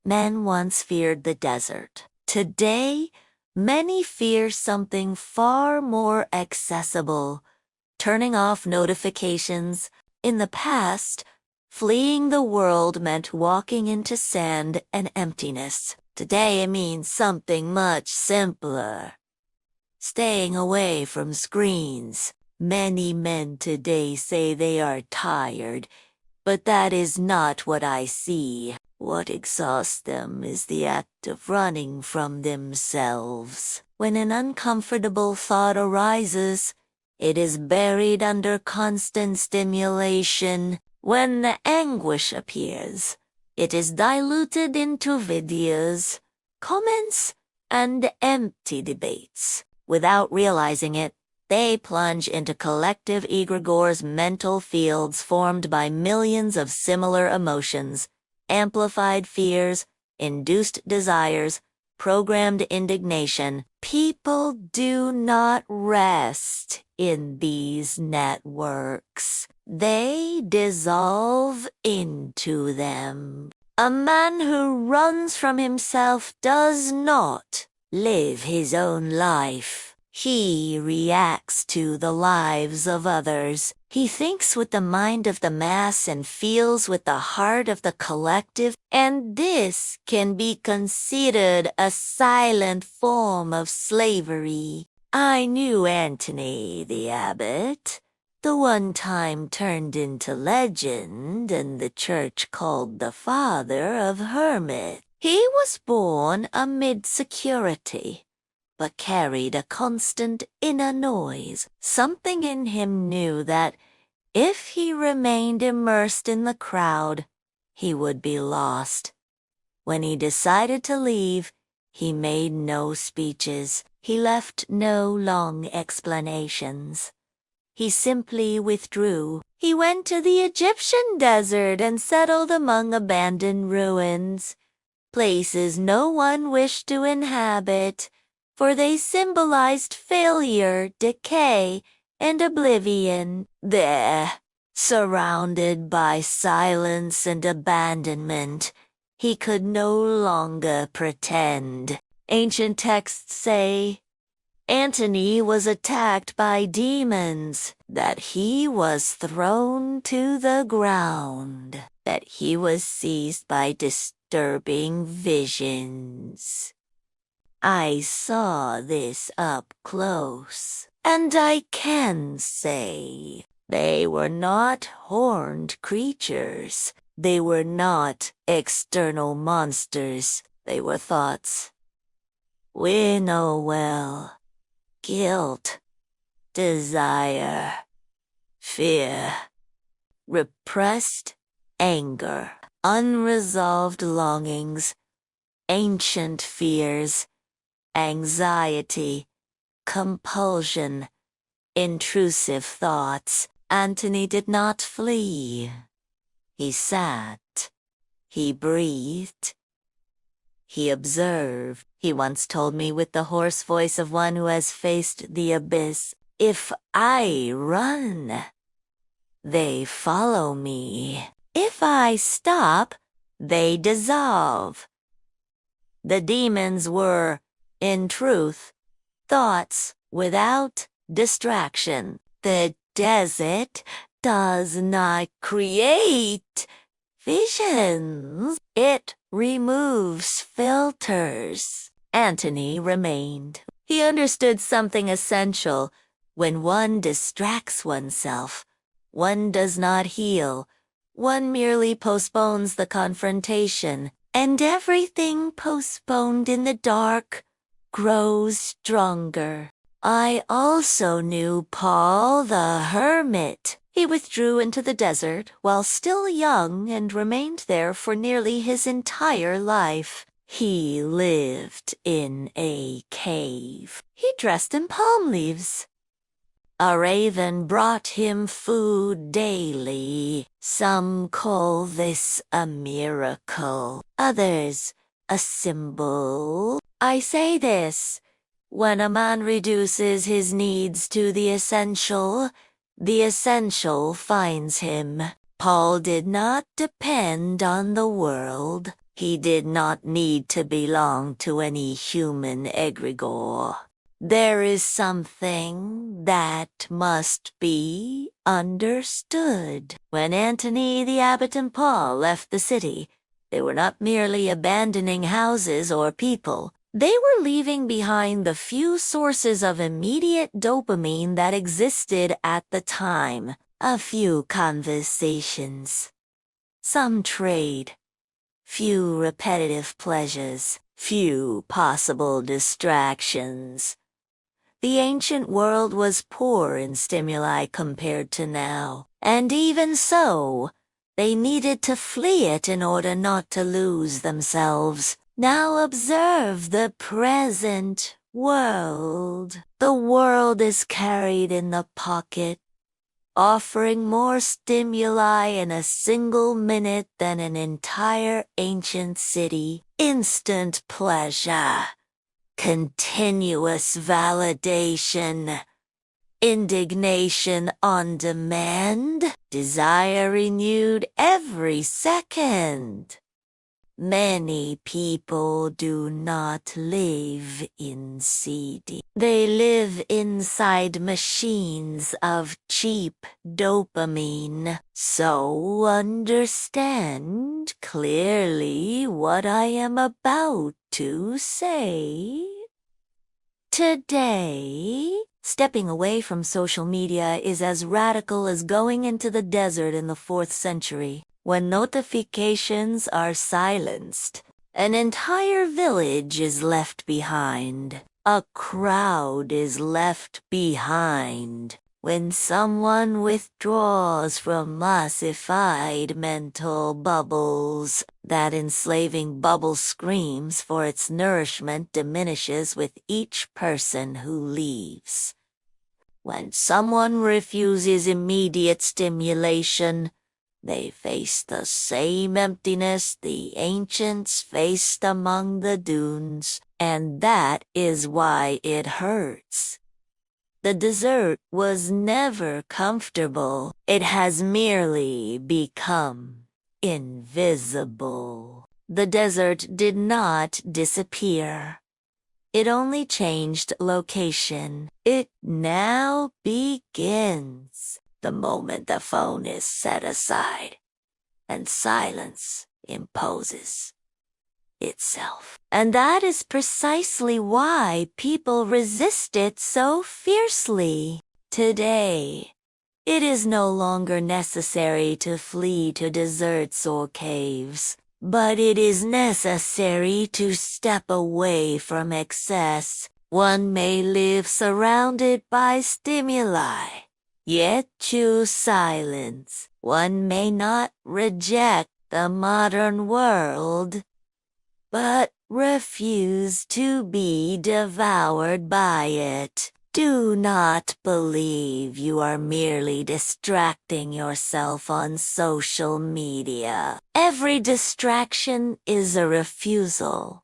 Men once feared the desert. Today, many fear something far more accessible, turning off notifications. In the past, fleeing the world meant walking into sand and emptiness. Today it means something much simpler. Staying away from screens. Many men today say they are tired, but that is not what I see. What exhausts them is the act of running from themselves. When an uncomfortable thought arises, it is buried under constant stimulation. When the anguish appears, it is diluted into videos, comments, and empty debates. Without realizing it, they plunge into collective egregores, mental fields formed by millions of similar emotions, amplified fears, induced desires, programmed indignation. People do not rest in these networks. They dissolve into them. A man who runs from himself does not live his own life. He reacts to the lives of others. He thinks with the mind of the mass and feels with the heart of the collective, and this can be considered a silent form of slavery. I knew Antony the abbot, the one time turned into legend and the church called the father of hermits. He was born amid security, but carried a constant inner noise. Something in him knew that if he remained immersed in the crowd, he would be lost. When he decided to leave, he made no speeches. He left no long explanations. He simply withdrew. He went to the Egyptian desert and settled among abandoned ruins, places no one wished to inhabit, for they symbolized failure, decay, and oblivion. There, surrounded by silence and abandonment, he could no longer pretend. Ancient texts say Antony was attacked by demons, that he was thrown to the ground, that he was seized by disturbing visions. I saw this up close, and I can say they were not horned creatures. They were not external monsters. They were thoughts. We know well. Guilt, desire, fear, repressed anger, unresolved longings, ancient fears, anxiety, compulsion, intrusive thoughts. Antony did not flee. He sat. He breathed. He observed. He once told me with the hoarse voice of one who has faced the abyss, "If I run, they follow me. If I stop, they dissolve." The demons were, in truth, thoughts without distraction. The desert does not create visions. It removes filters. Antony remained. He understood something essential. When one distracts oneself, one does not heal. One merely postpones the confrontation, and everything postponed in the dark grows stronger. I also knew Paul the hermit. He withdrew into the desert while still young and remained there for nearly his entire life. He lived in a cave. He dressed in palm leaves. A raven brought him food daily. Some call this a miracle, others a symbol. I say this, when a man reduces his needs to the essential finds him. Paul did not depend on the world. He did not need to belong to any human egregore. There is something that must be understood. When Antony, the abbot, and Paul left the city, they were not merely abandoning houses or people. They were leaving behind the few sources of immediate dopamine that existed at the time. A few conversations, some trade, few repetitive pleasures, few possible distractions. The ancient world was poor in stimuli compared to now, and even so, they needed to flee it in order not to lose themselves. Now observe the present world. The world is carried in the pocket, offering more stimuli in a single minute than an entire ancient city. Instant pleasure, continuous validation, indignation on demand, desire renewed every second. Many people do not live in CD. They live inside machines of cheap dopamine. So understand clearly what I am about to say. Today, stepping away from social media is as radical as going into the desert in the 4th century. When notifications are silenced, an entire village is left behind. A crowd is left behind. When someone withdraws from ossified mental bubbles, that enslaving bubble screams for its nourishment diminishes with each person who leaves. When someone refuses immediate stimulation, they face the same emptiness the ancients faced among the dunes, and that is why it hurts. The desert was never comfortable. It has merely become invisible. The desert did not disappear. It only changed location. It now begins the moment the phone is set aside and silence imposes itself. And that is precisely why people resist it so fiercely. Today, it is no longer necessary to flee to deserts or caves, but it is necessary to step away from excess. One may live surrounded by stimuli, yet choose silence. One may not reject the modern world, but refuse to be devoured by it. Do not believe you are merely distracting yourself on social media. Every distraction is a refusal.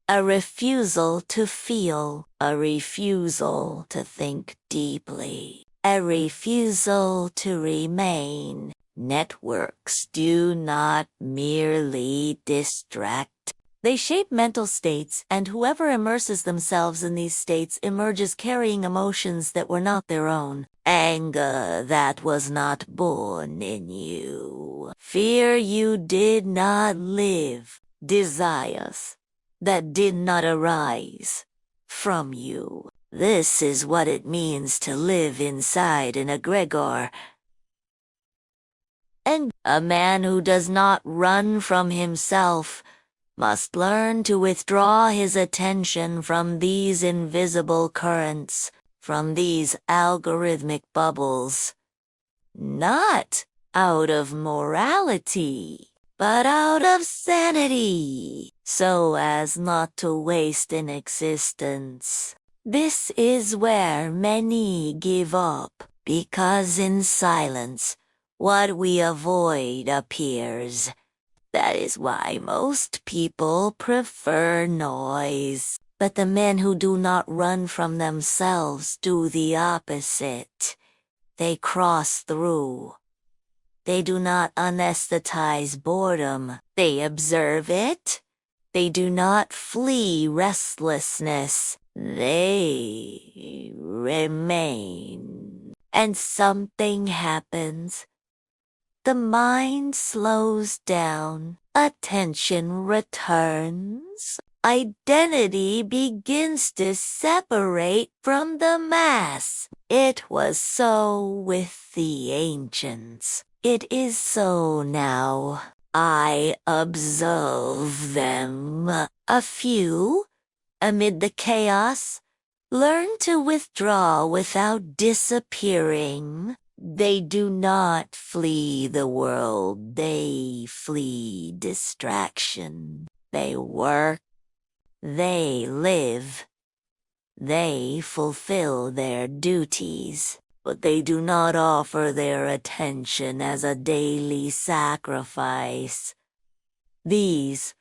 A refusal to feel, a refusal to think deeply, a refusal to remain. Networks do not merely distract. They shape mental states, and whoever immerses themselves in these states emerges carrying emotions that were not their own. Anger that was not born in you. Fear you did not live. Desires that did not arise from you. This is what it means to live inside an egregore. And a man who does not run from himself must learn to withdraw his attention from these invisible currents, from these algorithmic bubbles, not out of morality, but out of sanity, so as not to waste an existence. This is where many give up, because in silence, what we avoid appears. That is why most people prefer noise. But the men who do not run from themselves do the opposite. They cross through. They do not anesthetize boredom. They observe it. They do not flee restlessness. They remain. And something happens. The mind slows down. Attention returns. Identity begins to separate from the mass. It was so with the ancients. It is so now. I observe them. A few, amid the chaos, learn to withdraw without disappearing. They do not flee the world. They flee distraction. They work. They live. They fulfill their duties, but they do not offer their attention as a daily sacrifice. These,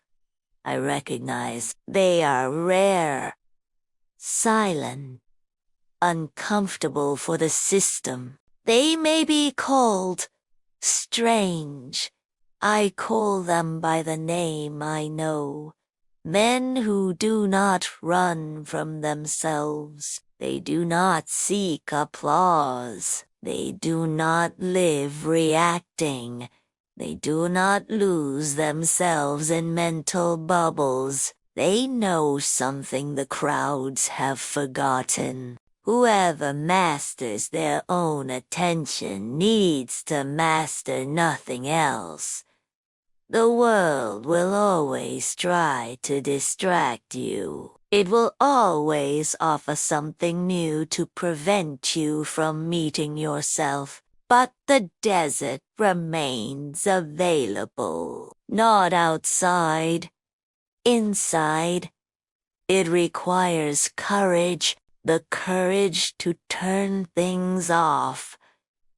I recognize, they are rare, silent, uncomfortable for the system. They may be called strange. I call them by the name I know. Men who do not run from themselves. They do not seek applause. They do not live reacting. They do not lose themselves in mental bubbles. They know something the crowds have forgotten. Whoever masters their own attention needs to master nothing else. The world will always try to distract you. It will always offer something new to prevent you from meeting yourself. But the desert remains available. Not outside, inside. It requires courage, the courage to turn things off,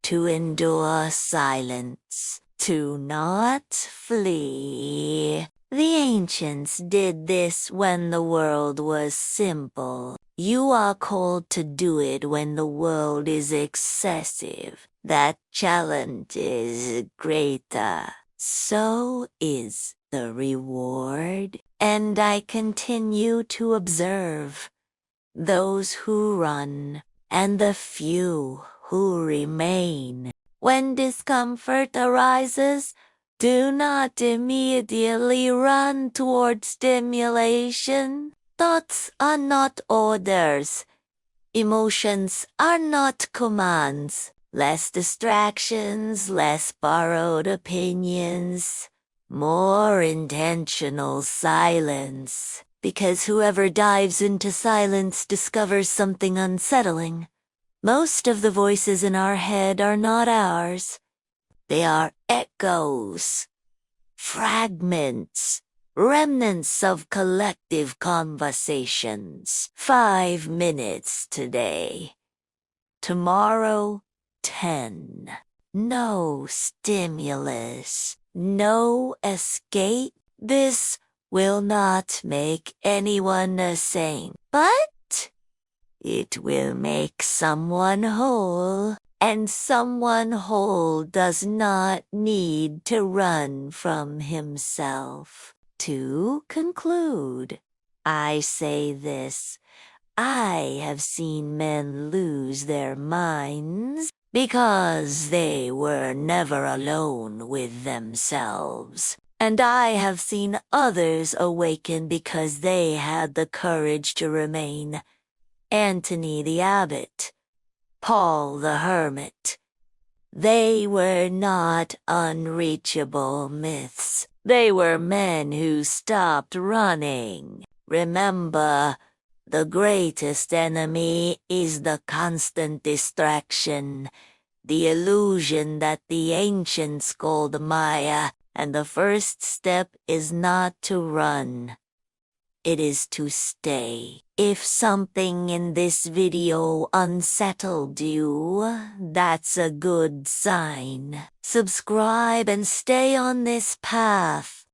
to endure silence. To not flee. The ancients did this when the world was simple. You are called to do it when the world is excessive. That challenge is greater. So is the reward. And I continue to observe those who run and the few who remain. When discomfort arises, do not immediately run toward stimulation. Thoughts are not orders. Emotions are not commands. Less distractions, less borrowed opinions, more intentional silence. Because whoever dives into silence discovers something unsettling. Most of the voices in our head are not ours. They are echoes, fragments, remnants of collective conversations. 5 minutes today. Tomorrow, 10. No stimulus, no escape. This will not make anyone a saint, but it will make someone whole, and someone whole does not need to run from himself. To conclude, I say this. I have seen men lose their minds because they were never alone with themselves. And I have seen others awaken because they had the courage to remain. Antony the Abbot, Paul the Hermit. They were not unreachable myths. They were men who stopped running. Remember, the greatest enemy is the constant distraction, the illusion that the ancients called Maya, and the first step is not to run. It is to stay. If something in this video unsettled you, that's a good sign. Subscribe and stay on this path.